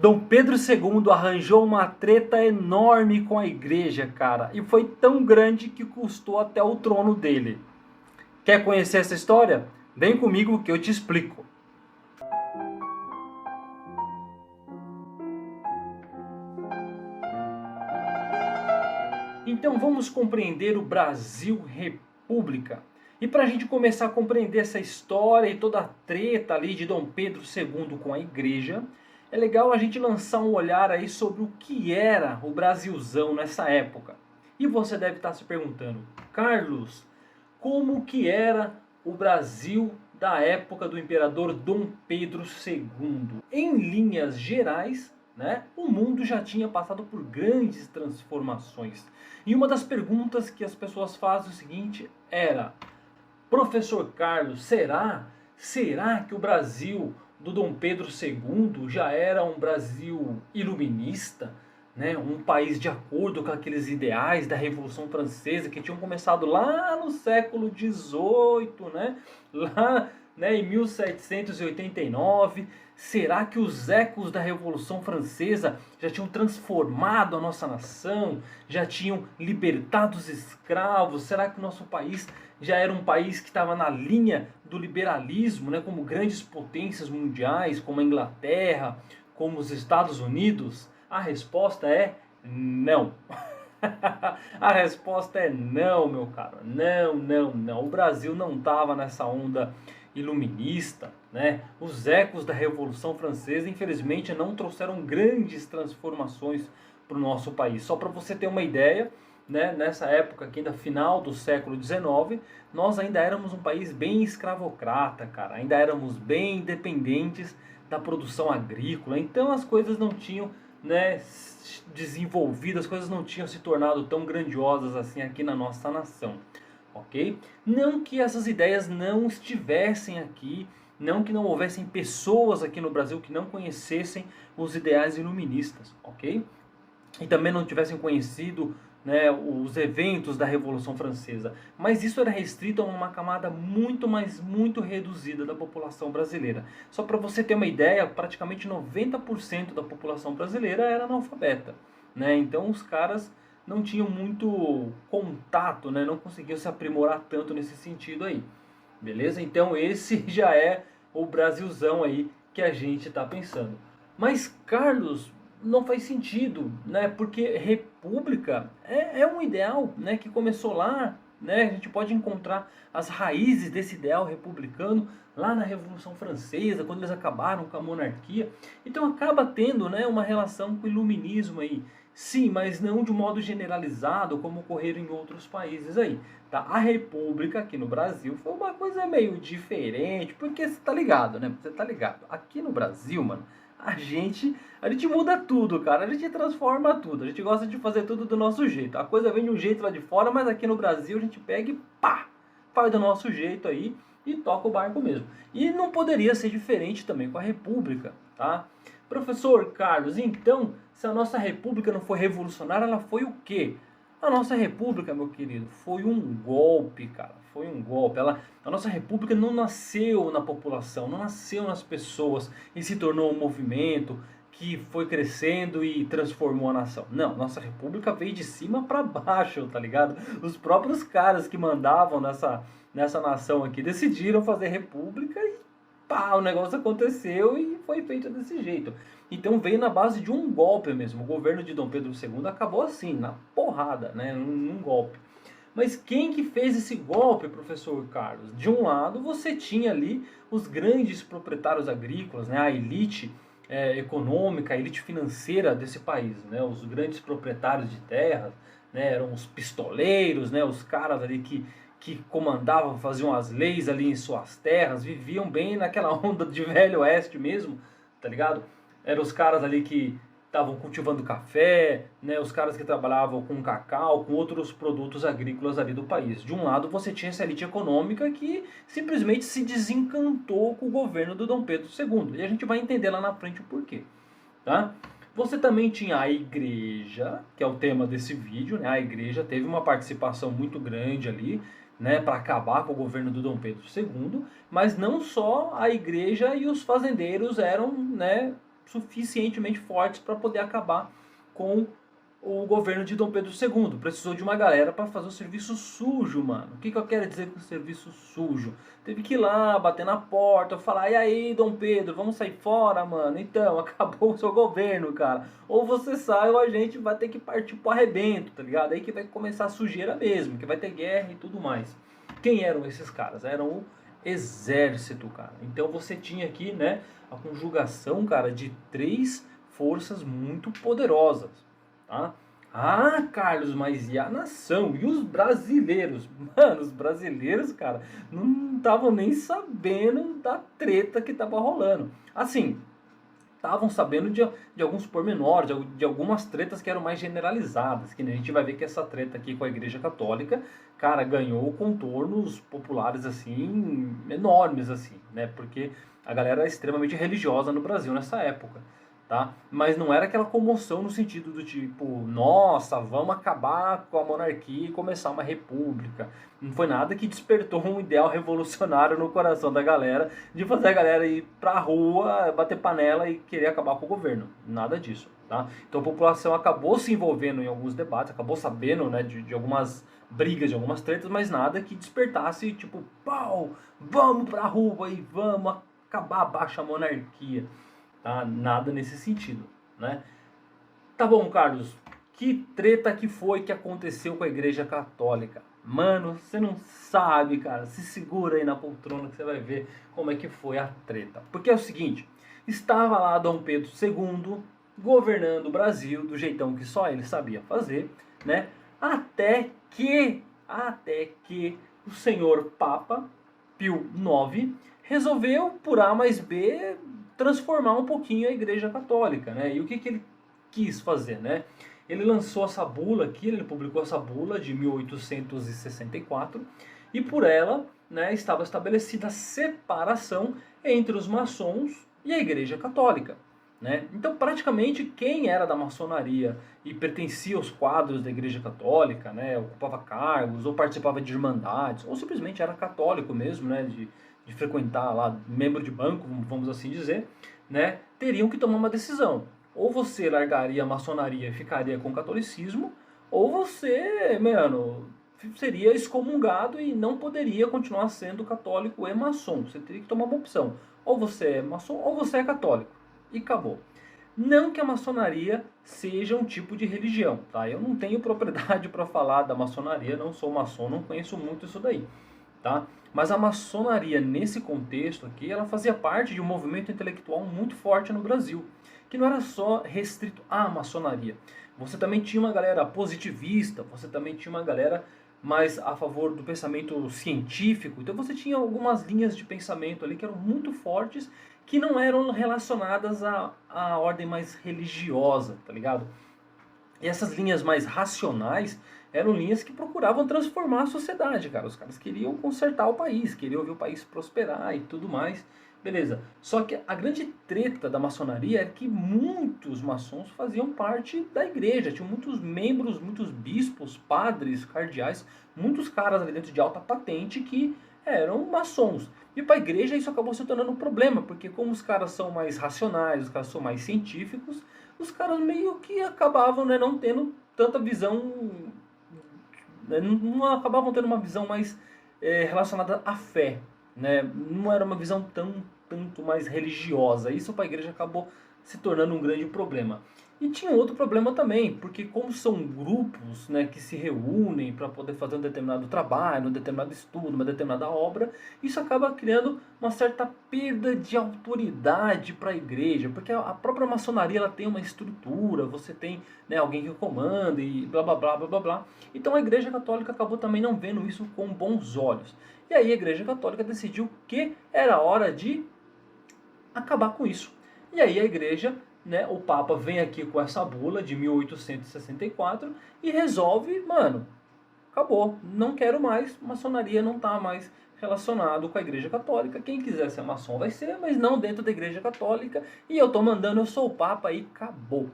Dom Pedro II arranjou uma treta enorme com a igreja, cara. E foi tão grande que custou até o trono dele. Quer conhecer essa história? Vem comigo que eu te explico. Então vamos compreender o Brasil República. E para a gente começar a compreender essa história e toda a treta ali de Dom Pedro II com a igreja, é legal a gente lançar um olhar aí sobre o que era o Brasilzão nessa época. E você deve estar se perguntando, Carlos, como que era o Brasil da época do imperador Dom Pedro II? Em linhas gerais, né, o mundo já tinha passado por grandes transformações. E uma das perguntas que as pessoas fazem é o seguinte, era: professor Carlos, será que o Brasil do Dom Pedro II já era um Brasil iluminista? Né? Um país de acordo com aqueles ideais da Revolução Francesa que tinham começado lá no século XVIII, né? Lá, né, em 1789. Será que os ecos da Revolução Francesa já tinham transformado a nossa nação? Já tinham libertado os escravos? Será que o nosso país já era um país que estava na linha do liberalismo, né, como grandes potências mundiais, como a Inglaterra, como os Estados Unidos? A resposta é não. A resposta é não, meu caro. Não, não, não. O Brasil não estava nessa onda iluminista, né? Os ecos da Revolução Francesa, infelizmente, não trouxeram grandes transformações para o nosso país. Só para você ter uma ideia, né? Nessa época, aqui ainda final do século XIX, nós ainda éramos um país bem escravocrata, cara. Ainda éramos bem dependentes da produção agrícola. Então as coisas não tinham, né, desenvolvidas, as coisas não tinham se tornado tão grandiosas assim aqui na nossa nação, ok? Não que essas ideias não estivessem aqui, não que não houvessem pessoas aqui no Brasil que não conhecessem os ideais iluministas, ok? E também não tivessem conhecido, né, os eventos da Revolução Francesa. Mas isso era restrito a uma camada muito reduzida da população brasileira. Só para você ter uma ideia, praticamente 90% da população brasileira era analfabeta, né? Então os caras não tinham muito contato, né? Não conseguiam se aprimorar tanto nesse sentido aí. Beleza? Então esse já é o Brasilzão aí que a gente está pensando. Mas, Carlos, não faz sentido, né? Porque república é um ideal, né, que começou lá, né? A gente pode encontrar as raízes desse ideal republicano lá na Revolução Francesa, quando eles acabaram com a monarquia. Então acaba tendo, né, uma relação com o iluminismo aí. Sim, mas não de um modo generalizado como ocorreram em outros países aí. Tá? A república aqui no Brasil foi uma coisa meio diferente, porque você tá ligado, né? Você tá ligado. Aqui no Brasil, mano, a gente muda tudo, cara. A gente transforma tudo. A gente gosta de fazer tudo do nosso jeito. A coisa vem de um jeito lá de fora, mas aqui no Brasil a gente pega e pá, faz do nosso jeito aí e toca o barco mesmo. E não poderia ser diferente também com a República, tá? Professor Carlos, então, se a nossa República não foi revolucionária, ela foi o quê? A nossa República, meu querido, foi um golpe, cara. Foi um golpe. A nossa República não nasceu na população, não nasceu nas pessoas e se tornou um movimento que foi crescendo e transformou a nação. Não, nossa República veio de cima para baixo, tá ligado? Os próprios caras que mandavam nessa nação aqui decidiram fazer República e pá, o negócio aconteceu e foi feito desse jeito. Então veio na base de um golpe mesmo. O governo de Dom Pedro II acabou assim, na porrada, né? Num golpe. Mas quem que fez esse golpe, professor Carlos? De um lado, você tinha ali os grandes proprietários agrícolas, né? A elite econômica, a elite financeira desse país, né? Os grandes proprietários de terras, né? Eram os pistoleiros, né? Os caras ali que comandavam, faziam as leis ali em suas terras, viviam bem naquela onda de velho oeste mesmo, tá ligado? Eram os caras ali que estavam cultivando café, né, os caras que trabalhavam com cacau, com outros produtos agrícolas ali do país. De um lado você tinha essa elite econômica que simplesmente se desencantou com o governo do Dom Pedro II. E a gente vai entender lá na frente o porquê, tá? Você também tinha a igreja, que é o tema desse vídeo, né? A igreja teve uma participação muito grande ali, né, para acabar com o governo do Dom Pedro II, mas não só a igreja e os fazendeiros eram, né, suficientemente fortes para poder acabar com o governo de Dom Pedro II. Precisou de uma galera para fazer o serviço sujo, mano. O que eu quero dizer com serviço sujo? Teve que ir lá, bater na porta, falar: e aí, Dom Pedro, vamos sair fora, mano? Então, acabou o seu governo, cara. Ou você sai ou a gente vai ter que partir pro arrebento, tá ligado? Aí que vai começar a sujeira mesmo, que vai ter guerra e tudo mais. Quem eram esses caras? Eram o exército, cara. Então você tinha aqui, né, a conjugação, cara, de 3 forças muito poderosas. Tá? Ah, Carlos, mas e a nação? E os brasileiros? Mano, os brasileiros, cara, não estavam nem sabendo da treta que tava rolando. Assim, estavam sabendo de alguns pormenores, de algumas tretas que eram mais generalizadas. Que a gente vai ver que essa treta aqui com a Igreja Católica, cara, ganhou contornos populares, assim, enormes, assim, né? Porque a galera era extremamente religiosa no Brasil nessa época. Tá? Mas não era aquela comoção no sentido do tipo, nossa, vamos acabar com a monarquia e começar uma república. Não foi nada que despertou um ideal revolucionário no coração da galera, de fazer a galera ir pra rua, bater panela e querer acabar com o governo. Nada disso. Tá? Então a população acabou se envolvendo em alguns debates, acabou sabendo, né, de algumas brigas, de algumas tretas, mas nada que despertasse, tipo, pau, vamos pra rua e vamos acabar a baixa monarquia. Tá? Nada nesse sentido, né? Tá bom, Carlos. Que treta que foi que aconteceu com a Igreja Católica? Mano, você não sabe, cara. Se segura aí na poltrona que você vai ver como é que foi a treta. Porque é o seguinte, estava lá Dom Pedro II governando o Brasil do jeitão que só ele sabia fazer, né? Até que o senhor Papa Pio IX resolveu, por A mais B, transformar um pouquinho a Igreja Católica, né? E o que ele quis fazer, né? Ele lançou essa bula aqui, ele publicou essa bula de 1864 e por ela, né, estava estabelecida a separação entre os maçons e a Igreja Católica, né? Então, praticamente, quem era da maçonaria e pertencia aos quadros da Igreja Católica, né, ocupava cargos ou participava de irmandades, ou simplesmente era católico mesmo, né, de frequentar lá, membro de banco, vamos assim dizer, né, teriam que tomar uma decisão. Ou você largaria a maçonaria e ficaria com o catolicismo, ou você, mano, seria excomungado e não poderia continuar sendo católico e maçom. Você teria que tomar uma opção. Ou você é maçom ou você é católico. E acabou. Não que a maçonaria seja um tipo de religião, tá? Eu não tenho propriedade para falar da maçonaria, não sou maçom, não conheço muito isso daí. Tá? Mas a maçonaria, nesse contexto aqui, ela fazia parte de um movimento intelectual muito forte no Brasil, que não era só restrito à maçonaria. Você também tinha uma galera positivista, você também tinha uma galera mais a favor do pensamento científico. Então você tinha algumas linhas de pensamento ali que eram muito fortes, que não eram relacionadas à ordem mais religiosa, tá ligado? E essas linhas mais racionais eram linhas que procuravam transformar a sociedade, cara. Os caras queriam consertar o país, queriam ver o país prosperar e tudo mais. Beleza. Só que a grande treta da maçonaria é que muitos maçons faziam parte da igreja. Tinham muitos membros, muitos bispos, padres, cardeais, muitos caras ali dentro de alta patente que eram maçons. E para a igreja isso acabou se tornando um problema, porque como os caras são mais racionais, os caras são mais científicos, os caras meio que acabavam, né, não tendo tanta visão, né, não acabavam tendo uma visão mais relacionada à fé, né? Não era uma visão tanto mais religiosa. Isso para a igreja acabou se tornando um grande problema. E tinha outro problema também, porque como são grupos, né, que se reúnem para poder fazer um determinado trabalho, um determinado estudo, uma determinada obra, isso acaba criando uma certa perda de autoridade para a igreja, porque a própria maçonaria ela tem uma estrutura, você tem, né, alguém que comanda e blá blá blá blá blá blá. Então a igreja católica acabou também não vendo isso com bons olhos. E aí a igreja católica decidiu que era hora de acabar com isso. E aí a igreja, né, o Papa vem aqui com essa bula de 1864 e resolve, mano, acabou, não quero mais, maçonaria não está mais relacionado com a igreja católica, quem quiser ser maçom vai ser, mas não dentro da igreja católica, e eu tô mandando, eu sou o Papa e acabou.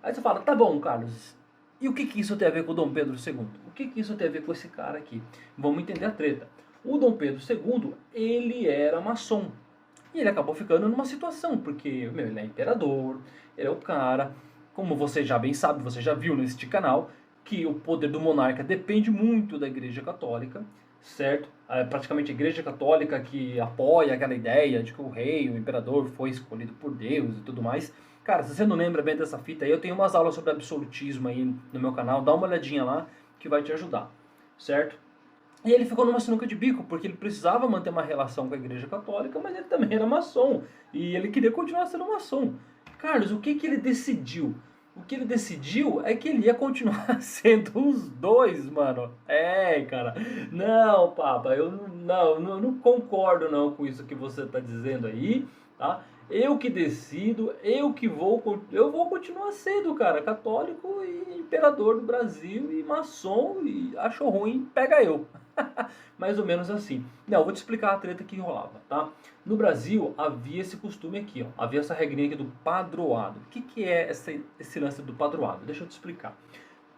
Aí você fala, tá bom, Carlos, e o que isso tem a ver com o Dom Pedro II? O que isso tem a ver com esse cara aqui? Vamos entender a treta. O Dom Pedro II, ele era maçom. E ele acabou ficando numa situação, porque, meu, ele é imperador, ele é o cara, como você já bem sabe, você já viu neste canal, que o poder do monarca depende muito da Igreja Católica, certo? É praticamente a Igreja Católica que apoia aquela ideia de que o rei, o imperador, foi escolhido por Deus e tudo mais. Cara, se você não lembra bem dessa fita aí, eu tenho umas aulas sobre absolutismo aí no meu canal, dá uma olhadinha lá que vai te ajudar, certo? E ele ficou numa sinuca de bico, porque ele precisava manter uma relação com a Igreja Católica, mas ele também era maçom. E ele queria continuar sendo maçom. Carlos, o que, que ele decidiu? O que ele decidiu é que ele ia continuar sendo os dois, mano. É, cara. Não, papa, eu não concordo não com isso que você tá dizendo aí, tá? Eu que decido, eu vou continuar sendo, cara, católico e imperador do Brasil e maçom e acho ruim, pega eu. Mais ou menos assim. Não, eu vou te explicar a treta que rolava, tá? No Brasil havia esse costume aqui, ó. Havia essa regrinha aqui do padroado. O que, que é esse lance do padroado? Deixa eu te explicar.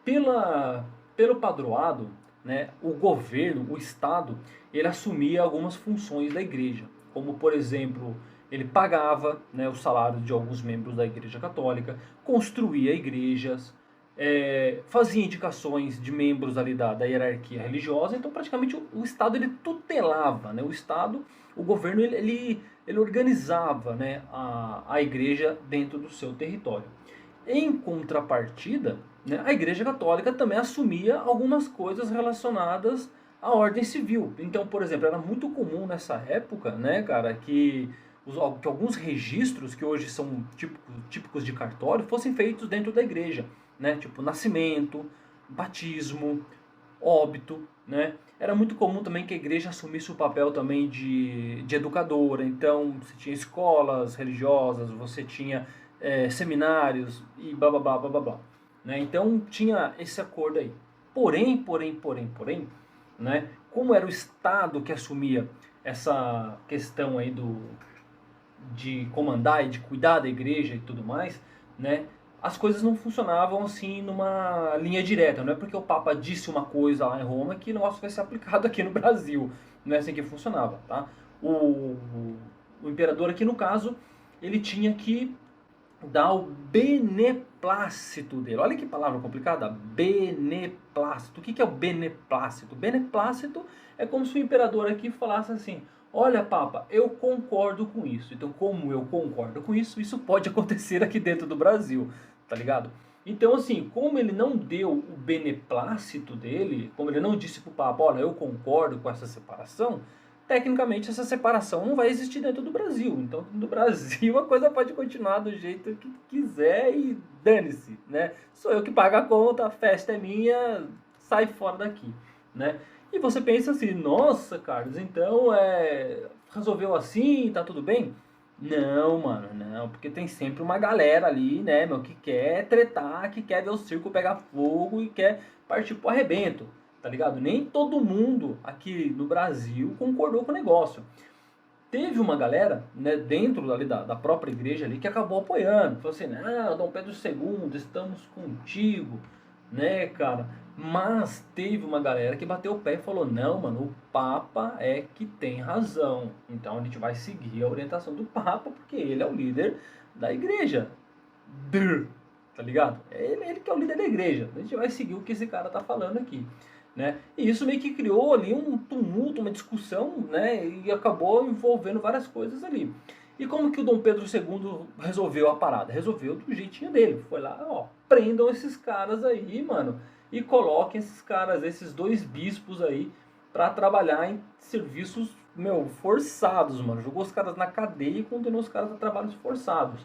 Pelo padroado, né, o governo, o Estado, ele assumia algumas funções da igreja. Como, por exemplo, ele pagava, né, o salário de alguns membros da Igreja Católica, construía igrejas, fazia indicações de membros ali da hierarquia religiosa. Então praticamente o Estado ele tutelava, né? O Estado, o governo ele organizava, né, a igreja dentro do seu território. Em contrapartida, né, a Igreja Católica também assumia algumas coisas relacionadas à ordem civil. Então, por exemplo, era muito comum nessa época, né, cara, que alguns registros que hoje são típicos de cartório fossem feitos dentro da igreja, né? Tipo nascimento, batismo, óbito, né? Era muito comum também que a igreja assumisse o papel também de educadora. Então, você tinha escolas religiosas, você tinha seminários e blá blá blá blá blá blá. Né? Então, tinha esse acordo aí. Porém, né? Como era o Estado que assumia essa questão aí de comandar e de cuidar da igreja e tudo mais, né? As coisas não funcionavam assim numa linha direta. Não é porque o Papa disse uma coisa lá em Roma que o negócio vai ser aplicado aqui no Brasil. Não é assim que funcionava, tá? O imperador aqui no caso, ele tinha que dar o beneplácito dele. Olha que palavra complicada, beneplácito. O que é o beneplácito? Beneplácito é como se o imperador aqui falasse assim: olha, Papa, eu concordo com isso. Então, como eu concordo com isso, isso pode acontecer aqui dentro do Brasil, tá ligado? Então, assim, como ele não deu o beneplácito dele, como ele não disse pro Papa, olha, eu concordo com essa separação, tecnicamente essa separação não vai existir dentro do Brasil. Então, no Brasil a coisa pode continuar do jeito que quiser e dane-se, né? Sou eu que pago a conta, a festa é minha, sai fora daqui, né? E você pensa assim, nossa, Carlos, então resolveu assim, tá tudo bem? Não, mano, não, porque tem sempre uma galera ali, né, meu, que quer tretar, que quer ver o circo pegar fogo e quer partir pro arrebento, tá ligado? Nem todo mundo aqui no Brasil concordou com o negócio. Teve uma galera, né, dentro ali da própria igreja ali que acabou apoiando. Falou assim, ah, Dom Pedro II, estamos contigo, né, cara? Mas teve uma galera que bateu o pé e falou, não, mano, o Papa é que tem razão. Então a gente vai seguir a orientação do Papa, porque ele é o líder da igreja. Tá ligado? É ele que é o líder da igreja. A gente vai seguir o que esse cara tá falando aqui. Né? E isso meio que criou ali um tumulto, uma discussão, né? E acabou envolvendo várias coisas ali. E como que o Dom Pedro II resolveu a parada? Resolveu do jeitinho dele. Foi lá, ó, prendam esses caras aí, mano, e coloquem esses caras, esses dois bispos aí, pra trabalhar em serviços, meu, forçados, mano. Jogou os caras na cadeia e condenou os caras a trabalhos forçados.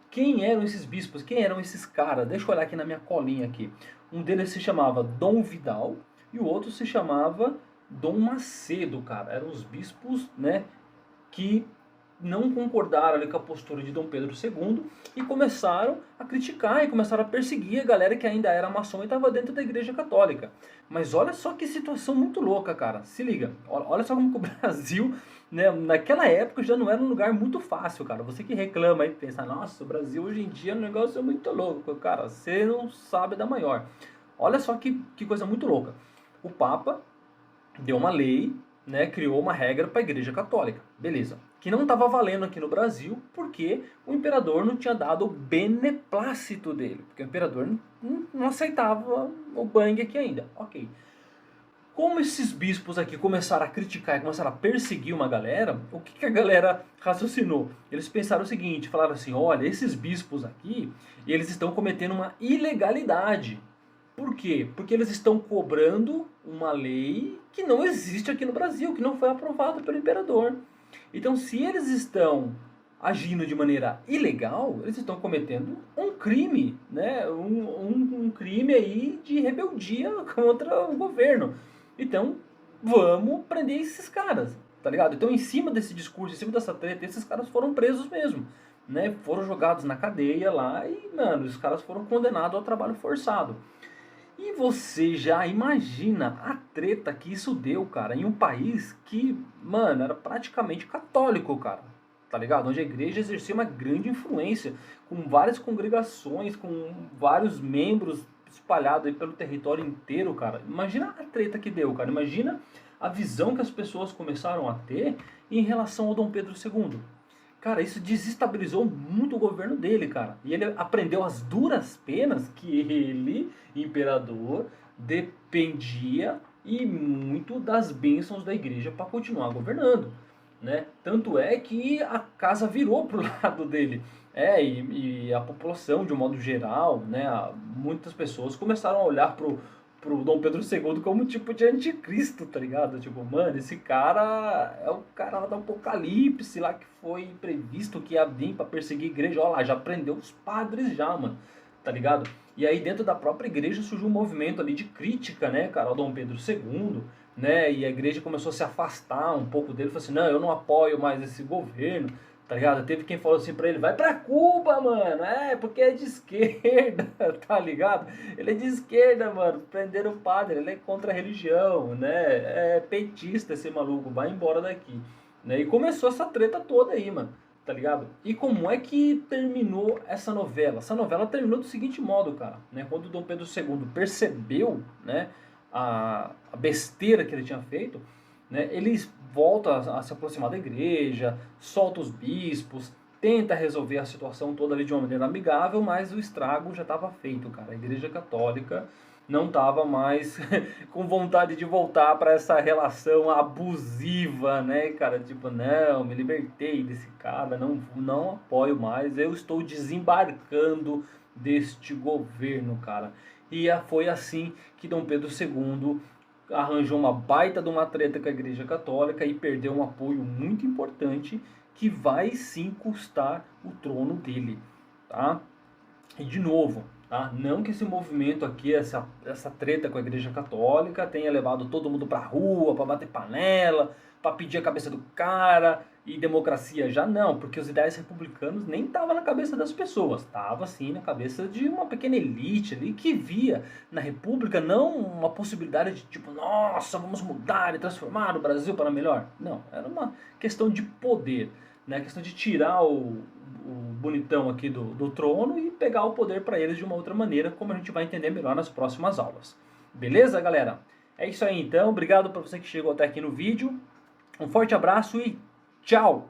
Quem eram esses bispos? Quem eram esses caras? Deixa eu olhar aqui na minha colinha aqui. Um deles se chamava Dom Vidal, e o outro se chamava Dom Macedo, cara. Eram os bispos, né, que não concordaram ali com a postura de Dom Pedro II e começaram a criticar e começaram a perseguir a galera que ainda era maçom e estava dentro da Igreja Católica. Mas olha só que situação muito louca, cara. Se liga. Olha só como que o Brasil, né, naquela época já não era um lugar muito fácil, cara. Você que reclama aí, pensa, nossa, o Brasil hoje em dia é um negócio muito louco. Cara, você não sabe da maior. Olha só que coisa muito louca. O Papa deu uma lei, né, criou uma regra para a Igreja Católica. Beleza. que não estava valendo aqui no Brasil, porque o imperador não tinha dado o beneplácito dele, porque o imperador não aceitava o bang aqui ainda. Ok. Como esses bispos aqui começaram a criticar e começaram a perseguir uma galera, o que a galera raciocinou? Eles pensaram o seguinte, falaram assim, olha, esses bispos aqui, eles estão cometendo uma ilegalidade. Por quê? Porque eles estão cobrando uma lei que não existe aqui no Brasil, que não foi aprovada pelo imperador. Então, se eles estão agindo de maneira ilegal, eles estão cometendo um crime, né? Um crime aí de rebeldia contra o governo. Então, vamos prender esses caras, tá ligado? Então, em cima desse discurso, em cima dessa treta, esses caras foram presos mesmo, né? Foram jogados na cadeia lá e, mano, os caras foram condenados ao trabalho forçado. E você já imagina a treta que isso deu, cara, em um país que, mano, era praticamente católico, cara. Tá ligado? Onde a igreja exercia uma grande influência, com várias congregações, com vários membros espalhados aí pelo território inteiro, cara. Imagina a treta que deu, cara. Imagina a visão que as pessoas começaram a ter em relação ao Dom Pedro II. Cara, isso desestabilizou muito o governo dele, cara. E ele aprendeu as duras penas que ele, imperador, dependia e muito das bênçãos da igreja para continuar governando, né? Tanto é que a casa virou pro lado dele. E a população, de um modo geral, né, muitas pessoas começaram a olhar pro Dom Pedro II como um tipo de anticristo, tá ligado? Tipo, mano, esse cara é o cara lá do Apocalipse, lá que foi previsto que ia vir pra perseguir a igreja. Olha lá, já prendeu os padres já, mano, tá ligado? E aí dentro da própria igreja surgiu um movimento ali de crítica, né, cara, ao Dom Pedro II, né? E a igreja começou a se afastar um pouco dele, falou assim, não, eu não apoio mais esse governo, tá ligado? Teve quem falou assim pra ele, vai pra Cuba, mano, porque é de esquerda, tá ligado? Ele é de esquerda, mano, prenderam o padre, ele é contra a religião, né? É petista esse maluco, vai embora daqui, né? E começou essa treta toda aí, mano, tá ligado? E como é que terminou essa novela? Essa novela terminou do seguinte modo, cara, né? Quando o Dom Pedro II percebeu, né, a besteira que ele tinha feito, né, ele volta a se aproximar da igreja, solta os bispos, tenta resolver a situação toda ali de uma maneira amigável, mas o estrago já estava feito, cara. A igreja católica não estava mais com vontade de voltar para essa relação abusiva, né, cara? Tipo, não, me libertei desse cara, não apoio mais, eu estou desembarcando deste governo, cara. E foi assim que Dom Pedro II arranjou uma baita de uma treta com a Igreja Católica e perdeu um apoio muito importante que vai sim custar o trono dele, tá? E de novo, tá? Não que esse movimento aqui, essa treta com a Igreja Católica tenha levado todo mundo pra rua, pra bater panela, pra pedir a cabeça do cara e democracia já não, porque os ideais republicanos nem estavam na cabeça das pessoas, estava sim na cabeça de uma pequena elite ali que via na república não uma possibilidade de tipo, nossa, vamos mudar e transformar o Brasil para melhor. Não, era uma questão de poder, né? Questão de tirar o bonitão aqui do trono e pegar o poder para eles de uma outra maneira, como a gente vai entender melhor nas próximas aulas. Beleza, galera? É isso aí então, obrigado para você que chegou até aqui no vídeo. Um forte abraço e tchau!